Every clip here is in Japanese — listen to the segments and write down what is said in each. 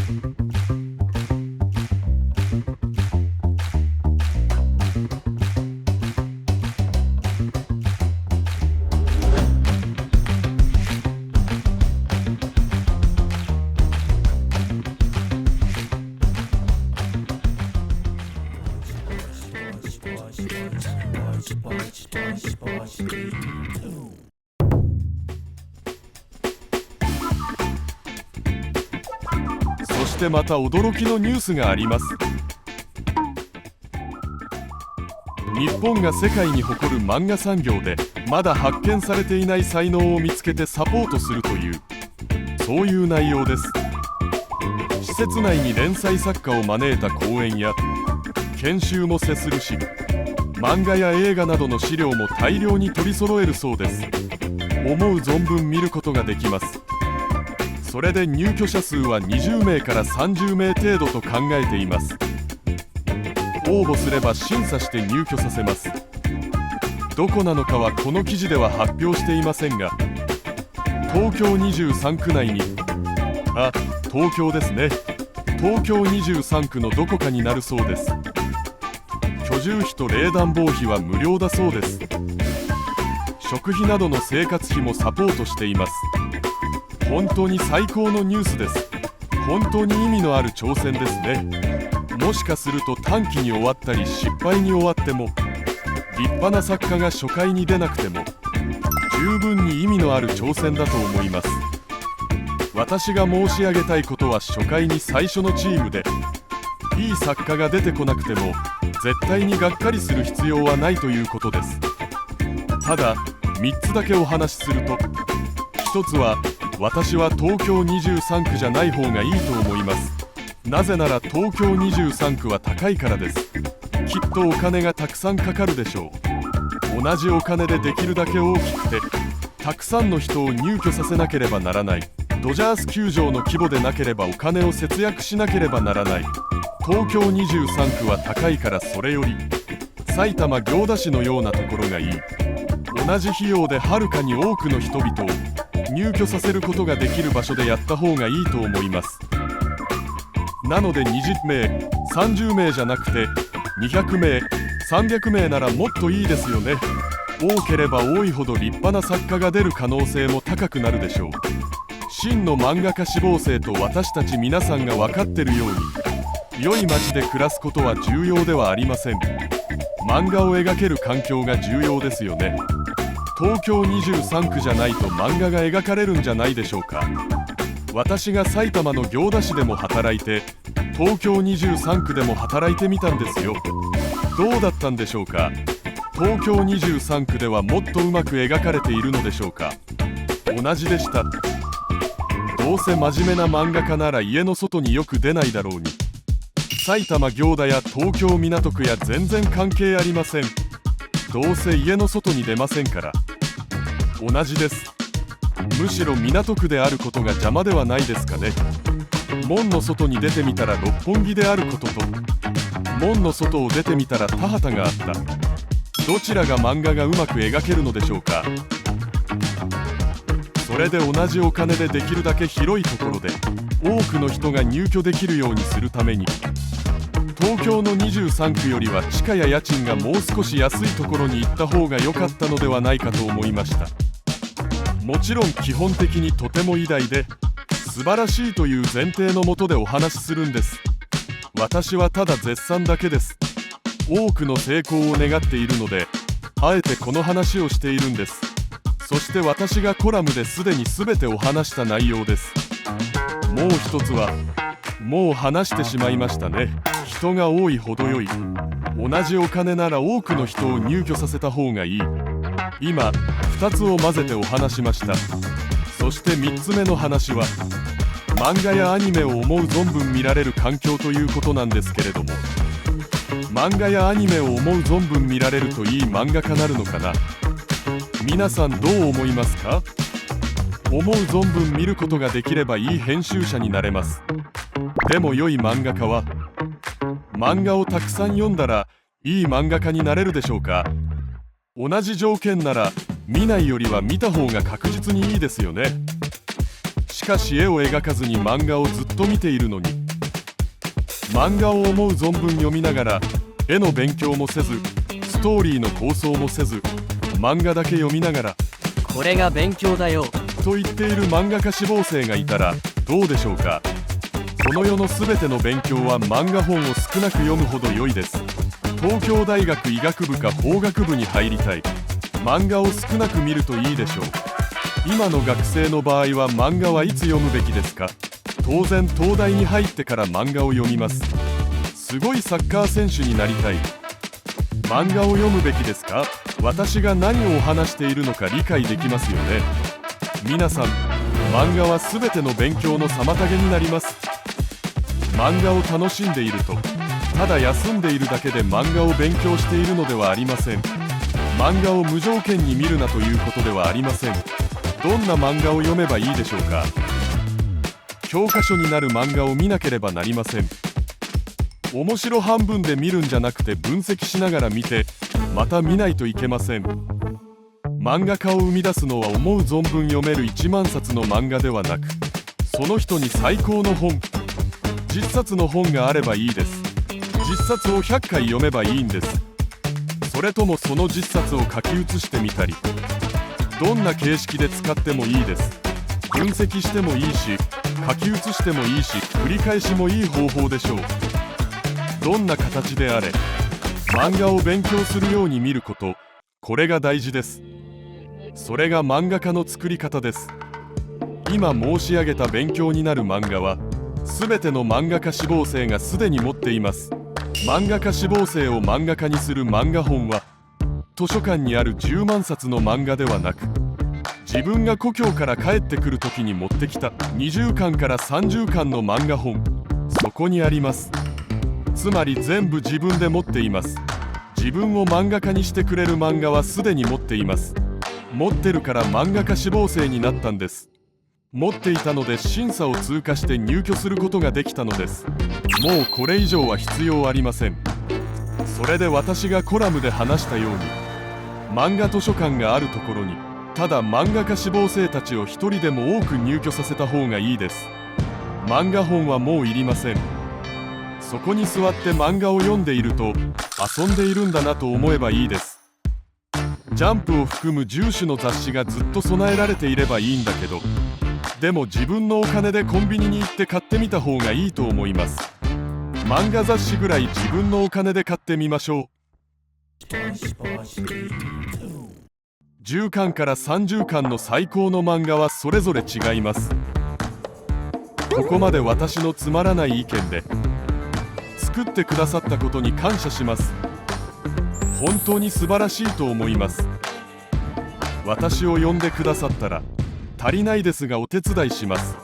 そしてまた驚きのニュースがあります。日本が世界に誇る漫画産業でまだ発見されていない才能を見つけてサポートするという、そういう内容です。施設内に連載作家を招いた講演や研修も接するし、漫画や映画などの資料も大量に取り揃えるそうです。思う存分見ることができます。それで入居者数は20名から30名程度と考えています。応募すれば審査して入居させます。どこなのかはこの記事では発表していませんが、東京23区内に、東京ですね。東京23区のどこかになるそうです。居住費と冷暖房費は無料だそうです。食費などの生活費もサポートしています。本当に最高のニュースです。本当に意味のある挑戦ですね。もしかすると短期に終わったり失敗に終わっても、立派な作家が初回に出なくても十分に意味のある挑戦だと思います。私が申し上げたいことは、初回に最初のチームでいい作家が出てこなくても絶対にがっかりする必要はないということです。ただ3つだけお話しすると、1つは私は東京23区じゃない方がいいと思います。なぜなら東京23区は高いからです。きっとお金がたくさんかかるでしょう。同じお金でできるだけ大きくてたくさんの人を入居させなければならない。ドジャース球場の規模でなければお金を節約しなければならない。東京23区は高いから、それより埼玉行田市のようなところがいい。同じ費用ではるかに多くの人々を入居させることができる場所でやった方がいいと思います。なので20名30名じゃなくて200名300名ならもっといいですよね。多ければ多いほど立派な作家が出る可能性も高くなるでしょう。真の漫画家志望生と私たち皆さんが分かってるように、良い街で暮らすことは重要ではありません。漫画を描ける環境が重要ですよね。東京23区じゃないと漫画が描かれるんじゃないでしょうか。私が埼玉の行田市でも働いて、東京23区でも働いてみたんですよ。どうだったんでしょうか。東京23区ではもっとうまく描かれているのでしょうか。同じでした。どうせ真面目な漫画家なら家の外によく出ないだろうに。埼玉行田や東京港区や全然関係ありません。どうせ家の外に出ませんから。同じです。むしろ港区であることが邪魔ではないですかね。門の外に出てみたら六本木であることと、門の外を出てみたら田畑があった。どちらが漫画がうまく描けるのでしょうか。それで同じお金でできるだけ広いところで多くの人が入居できるようにするために、東京の23区よりは地価や家賃がもう少し安いところに行った方が良かったのではないかと思いました。もちろん基本的にとても偉大で素晴らしいという前提のもとでお話しするんです。私はただ絶賛だけです。多くの成功を願っているので、あえてこの話をしているんです。そして私がコラムですでに全てを話した内容です。もう一つはもう話してしまいましたね。人が多いほど良い。同じお金なら多くの人を入居させた方がいい。今2つを混ぜてお話しました。そして3つ目の話は漫画やアニメを思う存分見られる環境ということなんですけれども、漫画やアニメを思う存分見られるといい漫画家なるのかな。皆さんどう思いますか。思う存分見ることができればいい編集者になれます。でも良い漫画家は漫画をたくさん読んだらいい漫画家になれるでしょうか。同じ条件なら見ないよりは見た方が確実にいいですよね。しかし絵を描かずに漫画をずっと見ているのに漫画を思う存分読みながら絵の勉強もせず、ストーリーの構想もせず、漫画だけ読みながらこれが勉強だよと言っている漫画家志望生がいたらどうでしょうか。この世の全ての勉強は漫画本を少なく読むほど良いです。東京大学医学部か法学部に入りたい。漫画を少なく見るといいでしょう。今の学生の場合は漫画はいつ読むべきですか。当然東大に入ってから漫画を読みます。すごいサッカー選手になりたい。漫画を読むべきですか。私が何を話しているのか理解できますよね。皆さん、漫画は全ての勉強の妨げになります。漫画を楽しんでいると、ただ休んでいるだけで漫画を勉強しているのではありません。漫画を無条件に見るなということではありません。どんな漫画を読めばいいでしょうか。教科書になる漫画を見なければなりません。面白半分で見るんじゃなくて分析しながら見て、また見ないといけません。漫画家を生み出すのは思う存分読める1万冊の漫画ではなく、その人に最高の本、10冊の本があればいいです。10冊を100回読めばいいんです。それともその10冊を書き写してみたり、どんな形式で使ってもいいです。分析してもいいし、書き写してもいいし、繰り返しもいい方法でしょう。どんな形であれ、漫画を勉強するように見ること、これが大事です。それが漫画家の作り方です。今申し上げた勉強になる漫画は、全ての漫画家志望生がすでに持っています。漫画家志望生を漫画家にする漫画本は、図書館にある10万冊の漫画ではなく、自分が故郷から帰ってくる時に持ってきた20巻から30巻の漫画本、そこにあります。つまり全部自分で持っています。自分を漫画家にしてくれる漫画はすでに持っています。持ってるから漫画家志望生になったんです。持っていたので審査を通過して入居することができたのです。もうこれ以上は必要ありません。それで私がコラムで話したように、漫画図書館があるところにただ漫画家志望生たちを一人でも多く入居させた方がいいです。漫画本はもういりません。そこに座って漫画を読んでいると遊んでいるんだなと思えばいいです。ジャンプを含む10種の雑誌がずっと備えられていればいいんだけど、でも自分のお金でコンビニに行って買ってみた方がいいと思います。漫画雑誌ぐらい自分のお金で買ってみましょう。10巻から30巻の最高の漫画はそれぞれ違います。ここまで私のつまらない意見で作ってくださったことに感謝します。本当に素晴らしいと思います。私を呼んでくださったら足りないですがお手伝いします。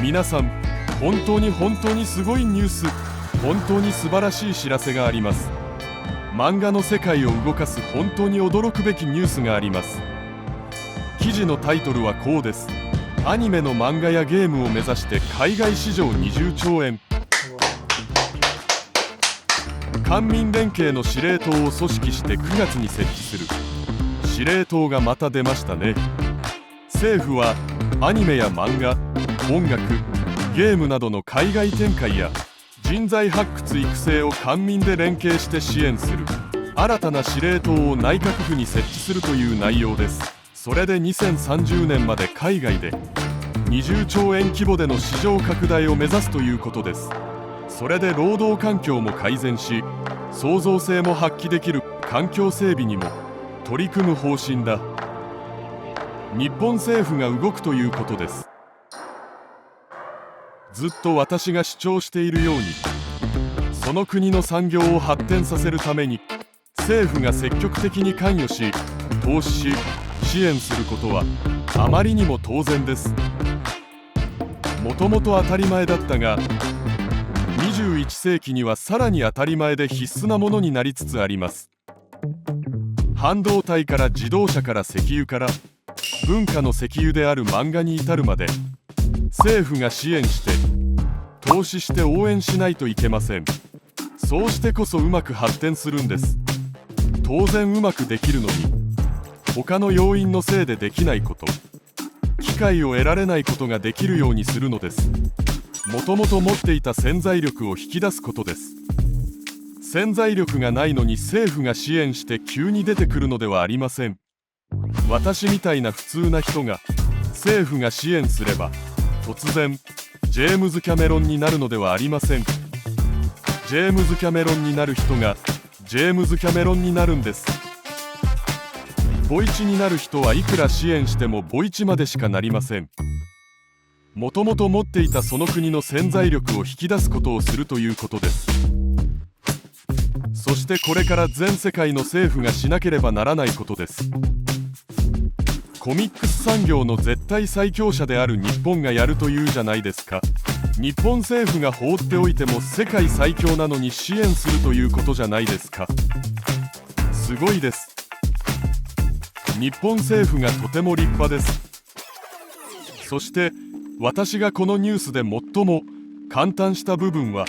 皆さん、本当にすごいニュース、本当に素晴らしい知らせがあります。漫画の世界を動かす本当に驚くべきニュースがあります。記事のタイトルはこうです。アニメの漫画やゲームを目指して海外市場20兆円。官民連携の司令塔を組織して9月に設置する。司令塔がまた出ましたね。政府はアニメや漫画、音楽、ゲームなどの海外展開や人材発掘育成を官民で連携して支援する新たな司令塔を内閣府に設置するという内容です。それで2030年まで海外で20兆円規模での市場拡大を目指すということです。それで労働環境も改善し、創造性も発揮できる環境整備にも取り組む方針だ。日本政府が動くということです。ずっと私が主張しているように、その国の産業を発展させるために政府が積極的に関与し、投資し、支援することはあまりにも当然です。もともと当たり前だったが、21世紀にはさらに当たり前で必須なものになりつつあります。半導体から自動車から石油から文化の石油である漫画に至るまで、政府が支援して投資して応援しないといけません。そうしてこそうまく発展するんです。当然うまくできるのに、他の要因のせいでできないこと、危解を得られないことができるようにするのです。もともと持っていた潜在力を引き出すことです。潜在力がないのに政府が支援して急に出てくるのではありません。私みたいな普通な人が政府が支援すれば突然ジェームズ・キャメロンになるのではありません。ジェームズ・キャメロンになる人がジェームズ・キャメロンになるんです。ボイチになる人はいくら支援してもボイチまでしかなりません。もともと持っていたその国の潜在力を引き出すことをするということです。そしてこれから全世界の政府がしなければならないことです。コミックス産業の絶対最強者である日本がやるというじゃないですか。日本政府が放っておいても世界最強なのに支援するということじゃないですか。すごいです。日本政府がとても立派です。そして私がこのニュースで最も感嘆した部分は、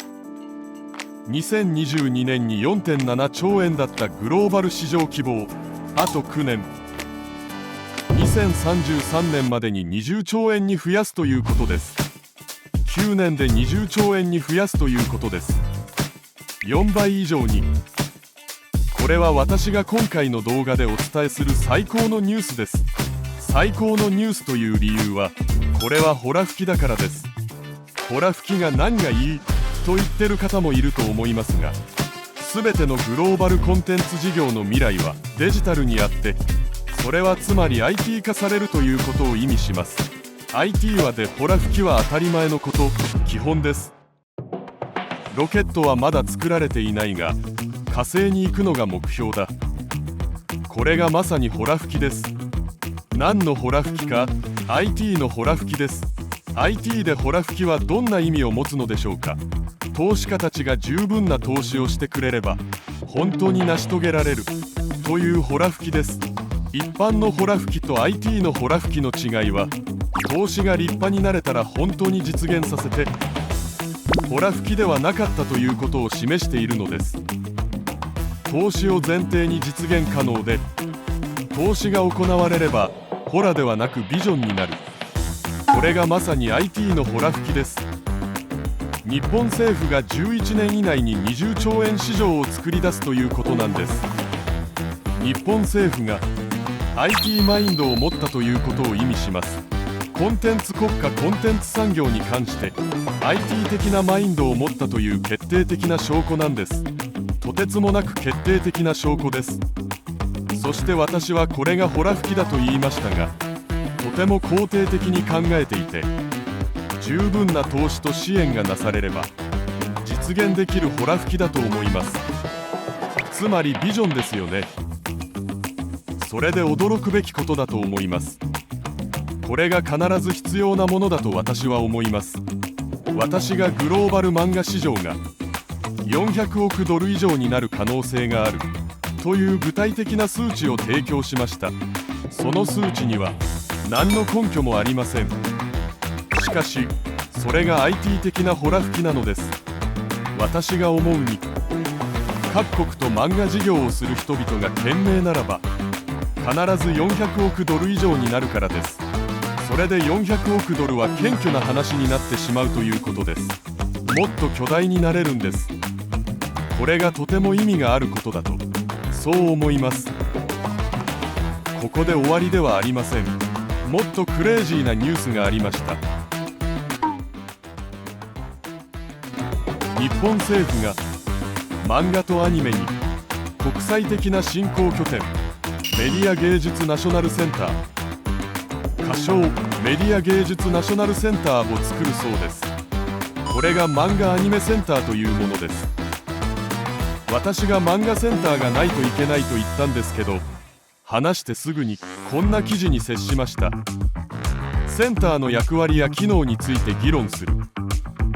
2022年に 4.7 兆円だったグローバル市場規模をあと9年2033年までに20兆円に増やすということです。9年で20兆円に増やすということです。4倍以上に。これは私が今回の動画でお伝えする最高のニュースです。最高のニュースという理由は、これはホラ吹きだからです。ホラ吹きが何がいいと言ってる方もいると思いますが、全てのグローバルコンテンツ事業の未来はデジタルにあって、それはつまり IT 化されるということを意味します。 IT はでホラ吹きは当たり前のこと、基本です。ロケットはまだ作られていないが火星に行くのが目標だ。これがまさにホラ吹きです。何のホラ吹きか、 IT のホラ吹きです。 IT でホラ吹きはどんな意味を持つのでしょうか。投資家たちが十分な投資をしてくれれば本当に成し遂げられるというホラ吹きです。一般のホラ吹きと IT のホラ吹きの違いは、投資が立派になれたら本当に実現させて、ホラ吹きではなかったということを示しているのです。投資を前提に実現可能で、投資が行われればホラではなくビジョンになる。これがまさに IT のホラ吹きです。日本政府が11年以内に20兆円市場を作り出すということなんです。日本政府が IT マインドを持ったということを意味します。コンテンツ国家コンテンツ産業に関して IT 的なマインドを持ったという決定的な証拠なんです。とてつもなく決定的な証拠です。そして私はこれがホラ吹きだと言いましたが、とても肯定的に考えていて、十分な投資と支援がなされれば実現できるホラ吹きだと思います。つまりビジョンですよね。それで驚くべきことだと思います。これが必ず必要なものだと私は思います。私がグローバル漫画市場が400億ドル以上になる可能性があるという具体的な数値を提供しました。その数値には何の根拠もありません。しかしそれが IT 的なホラ吹きなのです。私が思うに、各国と漫画事業をする人々が懸命ならば必ず400億ドル以上になるからです。それで400億ドルは謙虚な話になってしまうということです。もっと巨大になれるんです。これがとても意味があることだと、そう思います。ここで終わりではありません。もっとクレイジーなニュースがありました。日本政府が漫画とアニメに国際的な振興拠点、メディア芸術ナショナルセンター、仮称メディア芸術ナショナルセンターを作るそうです。これが漫画アニメセンターというものです。私が漫画センターがないといけないと言ったんですけど、話してすぐにこんな記事に接しました。センターの役割や機能について議論する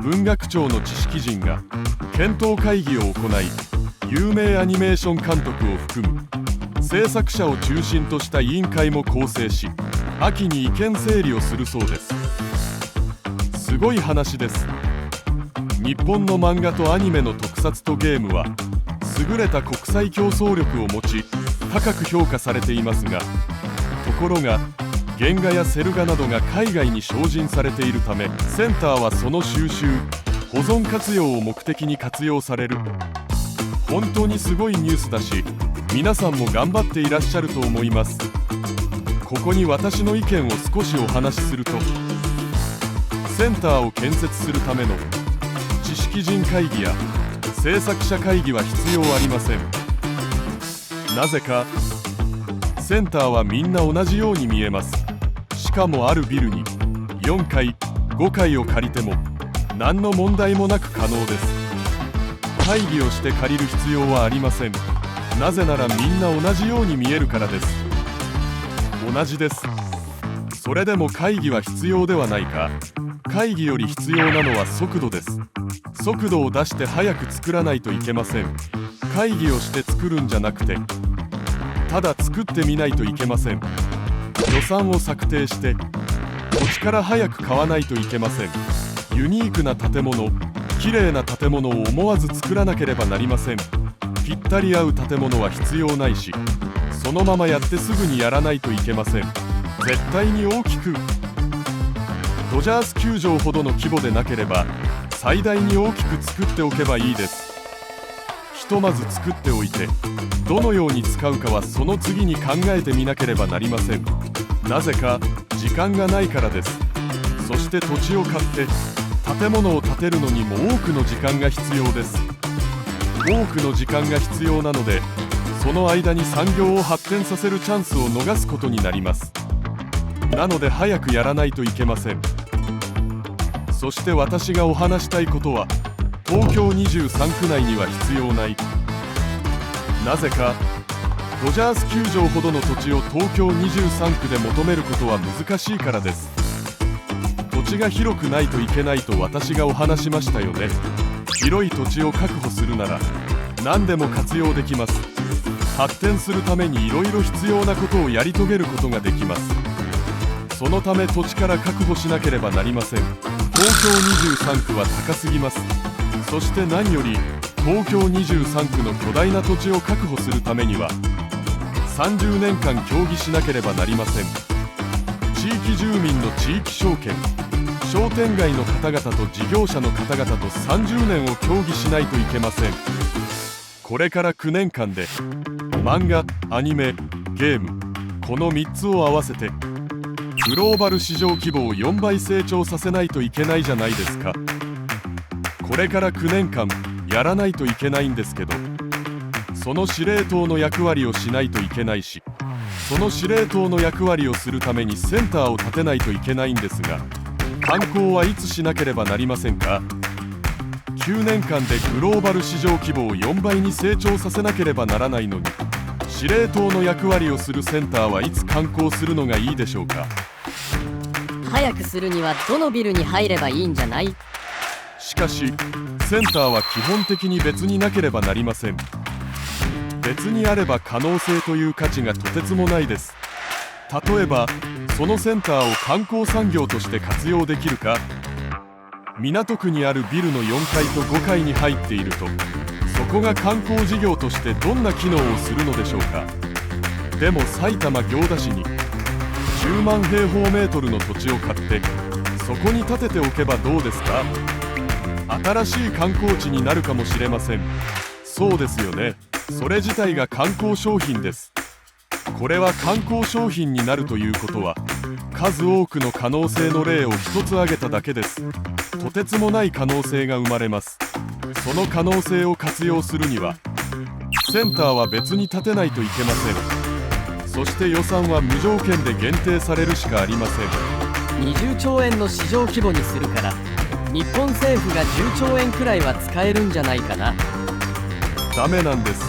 文学庁の知識人が検討会議を行い、有名アニメーション監督を含む制作者を中心とした委員会も構成し、秋に意見整理をするそうです。すごい話です。日本の漫画とアニメの特撮とゲームは優れた国際競争力を持ち高く評価されていますが、ところが原画やセル画などが海外に精進されているため、センターはその収集保存活用を目的に活用される。本当にすごいニュースだし、皆さんも頑張っていらっしゃると思います。ここに私の意見を少しお話しすると、センターを建設するための知識人会議や制作者会議は必要ありません。なぜかセンターはみんな同じように見えます。しかもあるビルに4階5階を借りても何の問題もなく可能です。会議をして借りる必要はありません。なぜならみんな同じように見えるからです。同じです。それでも会議は必要ではないか。会議より必要なのは速度です。速度を出して早く作らないといけません。会議をして作るんじゃなくて、ただ作ってみないといけません。予算を策定して土地から早く買わないといけません。ユニークな建物、綺麗な建物を思わず作らなければなりません。ぴったり合う建物は必要ないし、そのままやってすぐにやらないといけません。絶対に大きく、ドジャース球場ほどの規模でなければ最大に大きく作っておけばいいです。ひとまず作っておいて、どのように使うかはその次に考えてみなければなりません。なぜか時間がないからです。そして土地を買って建物を建てるのにも多くの時間が必要です。多くの時間が必要なので、その間に産業を発展させるチャンスを逃すことになります。なので早くやらないといけません。そして私がお話したいことは、東京23区内には必要ない。なぜかドジャース球場ほどの土地を東京23区で求めることは難しいからです。土地が広くないといけないと私がお話しましたよね。広い土地を確保するなら何でも活用できます。発展するためにいろいろ必要なことをやり遂げることができます。そのため土地から確保しなければなりません。東京23区は高すぎます。そして何より東京23区の巨大な土地を確保するためには30年間協議しなければなりません。地域住民の地域証券、商店街の方々と事業者の方々と30年を協議しないといけません。これから9年間で漫画、アニメ、ゲーム、この3つを合わせてグローバル市場規模を4倍成長させないといけないじゃないですか。これから9年間やらないといけないんですけど、その司令塔の役割をしないといけないし、その司令塔の役割をするためにセンターを立てないといけないんですが、観光はいつしなければなりませんか。9年間でグローバル市場規模を4倍に成長させなければならないのに、司令塔の役割をするセンターはいつ観光するのがいいでしょうか。早くするにはどのビルに入ればいいんじゃない？しかしセンターは基本的に別になければなりません。別にあれば可能性という価値がとてつもないです。例えばそのセンターを観光産業として活用できるか。港区にあるビルの4階と5階に入っていると、そこが観光事業としてどんな機能をするのでしょうか。でも埼玉行田市に10万平方メートルの土地を買ってそこに建てておけばどうですか。新しい観光地になるかもしれません。そうですよね。それ自体が観光商品です。これは観光商品になるということは、数多くの可能性の例を一つ挙げただけです。とてつもない可能性が生まれます。その可能性を活用するにはセンターは別に建てないといけません。そして予算は無条件で限定されるしかありません。20兆円の市場規模にするから、日本政府が10兆円くらいは使えるんじゃないかな。ダメなんです。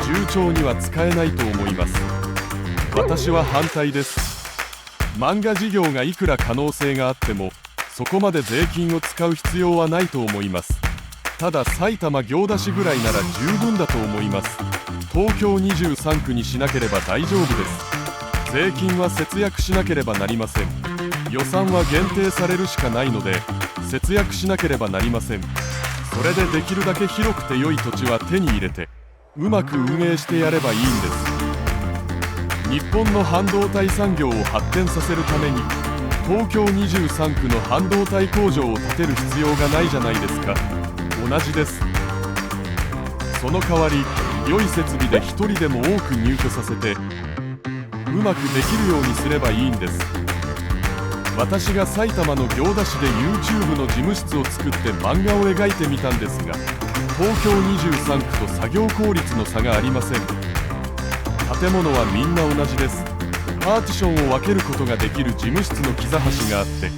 10兆には使えないと思います。私は反対です。漫画事業がいくら可能性があってもそこまで税金を使う必要はないと思います。ただ埼玉行田市ぐらいなら十分だと思います。東京23区にしなければ大丈夫です。税金は節約しなければなりません。予算は限定されるしかないので節約しなければなりません。それでできるだけ広くて良い土地は手に入れてうまく運営してやればいいんです。日本の半導体産業を発展させるために東京23区の半導体工場を建てる必要がないじゃないですか。同じです。その代わり良い設備で一人でも多く入居させてうまくできるようにすればいいんです。私が埼玉の行田市で YouTube の事務室を作って漫画を描いてみたんですが、東京23区と作業効率の差がありません。建物はみんな同じです。パーティションを分けることができる事務室の膝端があって、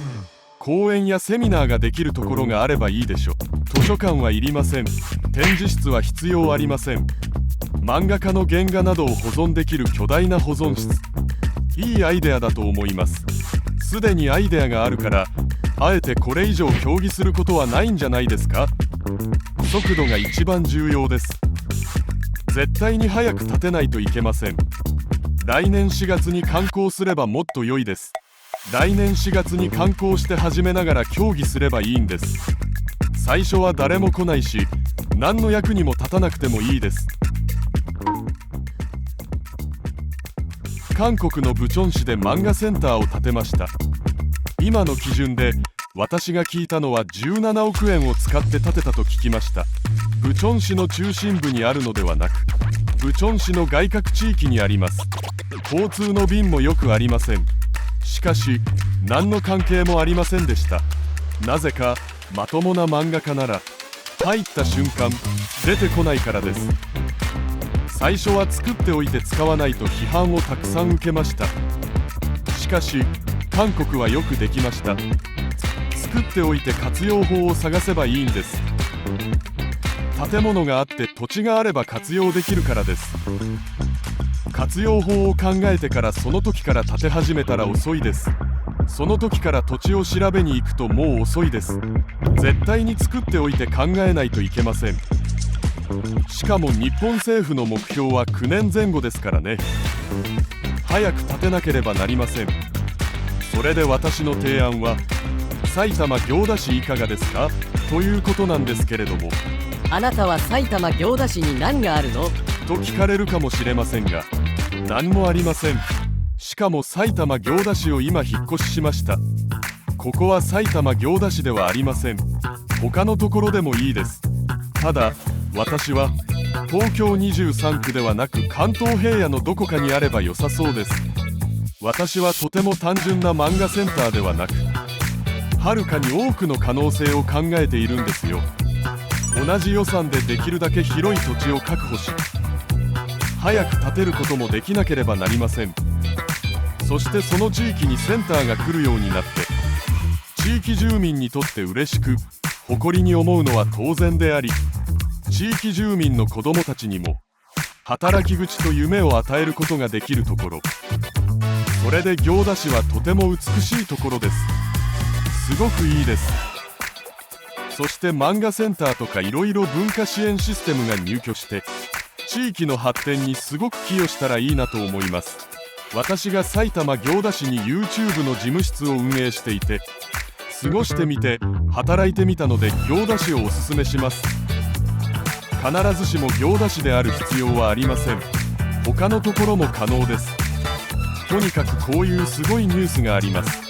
講演やセミナーができるところがあればいいでしょ。図書館はいりません。展示室は必要ありません。漫画家の原画などを保存できる巨大な保存室、いいアイデアだと思います。すでにアイデアがあるからあえてこれ以上協議することはないんじゃないですか。速度が一番重要です。絶対に早く建てないといけません。来年4月に完工すればもっと良いです。来年4月に完工して始めながら協議すればいいんです。最初は誰も来ないし何の役にも立たなくてもいいです。韓国のブチョン市で漫画センターを建てました。今の基準で私が聞いたのは17億円を使って建てたと聞きました。ブチョン市の中心部にあるのではなくブチョン市の外郭地域にあります。交通の便もよくありません。しかし何の関係もありませんでした。なぜかまともな漫画家なら入った瞬間出てこないからです。最初は作っておいて使わないと批判をたくさん受けました。しかし韓国はよくできました。作っておいて活用法を探せばいいんです。建物があって土地があれば活用できるからです。活用法を考えてからその時から建て始めたら遅いです。その時から土地を調べに行くともう遅いです。絶対に作っておいて考えないといけません。しかも日本政府の目標は9年前後ですからね。早く建てなければなりません。それで私の提案は埼玉行田市いかがですかということなんですけれども。あなたは埼玉行田市に何があるのと聞かれるかもしれませんが、何もありません。しかも埼玉行田市を今引っ越ししました。ここは埼玉行田市ではありません。他のところでもいいです。ただ私は東京23区ではなく関東平野のどこかにあれば良さそうです。私はとても単純な漫画センターではなくはるかに多くの可能性を考えているんですよ。同じ予算でできるだけ広い土地を確保し早く建てることもできなければなりません。そしてその地域にセンターが来るようになって地域住民にとって嬉しく誇りに思うのは当然であり、地域住民の子どもたちにも働き口と夢を与えることができるところ、それで行田市はとても美しいところです。すごくいいです。そして漫画センターとかいろいろ文化支援システムが入居して地域の発展にすごく寄与したらいいなと思います。私が埼玉行田市に YouTube の事務室を運営していて過ごしてみて働いてみたので行田市をおすすめします。必ずしも行田市である必要はありません。他のところも可能です。とにかくこういうすごいニュースがあります。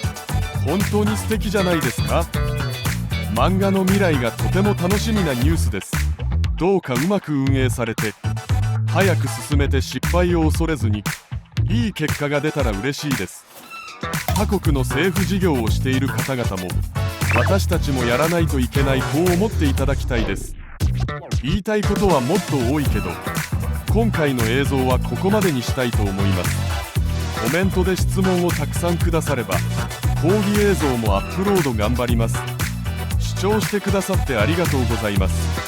本当に素敵じゃないですか。漫画の未来がとても楽しみなニュースです。どうかうまく運営されて早く進めて失敗を恐れずにいい結果が出たら嬉しいです。他国の政府事業をしている方々も私たちもやらないといけないこう思っていただきたいです。言いたいことはもっと多いけど今回の映像はここまでにしたいと思います。コメントで質問をたくさんくだされば講義映像もアップロード頑張ります。視聴してくださってありがとうございます。